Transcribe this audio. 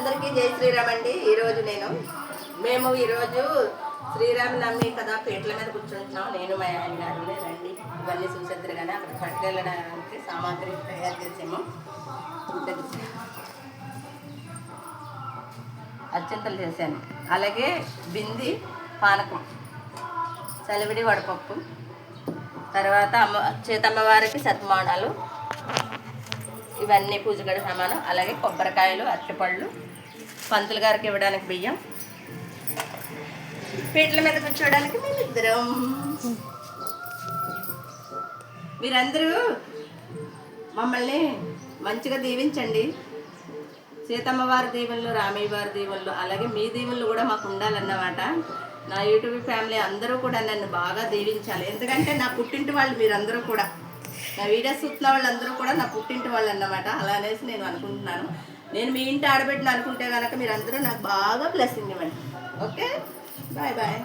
అందరికీ జై శ్రీరామ్ అండి. మేము ఈరోజు శ్రీరామనవమి కదా, పీటల మీద కూర్చుంటున్నాం. నేను మా ఆయన గారు రండి, ఇవన్నీ చూసేద్దరు కానీ అక్కడ పట్టుకెళ్ళడానికి సామాగ్రి తయారు చేసాము. అత్యంతలు చేశాను, అలాగే బింది పానకం, చలివిడి వడపప్పు, తర్వాత చేతమ్మవారికి సత్మానాలు, ఇవన్నీ పూజగడ సామాను, అలాగే కొబ్బరికాయలు, అరటిపళ్ళు, పంతులు గారికి ఇవ్వడానికి బియ్యం, పీటల మీద కూర్చోవడానికి మేమిద్దరం. మీరందరూ మమ్మల్ని మంచిగా దీవించండి. సీతమ్మ వారి దీవెనలు, రామయ్య వారి దీవెనలు, అలాగే మీ దీవెనలు కూడా మాకు ఉండాలన్నమాట. నా యూట్యూబ్ ఫ్యామిలీ అందరూ కూడా నన్ను బాగా దీవించాలి. ఎందుకంటే నా పుట్టింటి వాళ్ళు మీరందరూ కూడా, నా వీడియోస్ చూస్తున్న వాళ్ళందరూ కూడా నా పుట్టింటి వాళ్ళు అన్నమాట. అలా అనేసి నేను అనుకుంటున్నాను. నేను మీ ఇంటి ఆడబెట్టిన అనుకుంటే కనుక మీరందరూ నాకు బాగా బ్లెస్సింగ్ ఇవ్వండి. Okay, bye bye.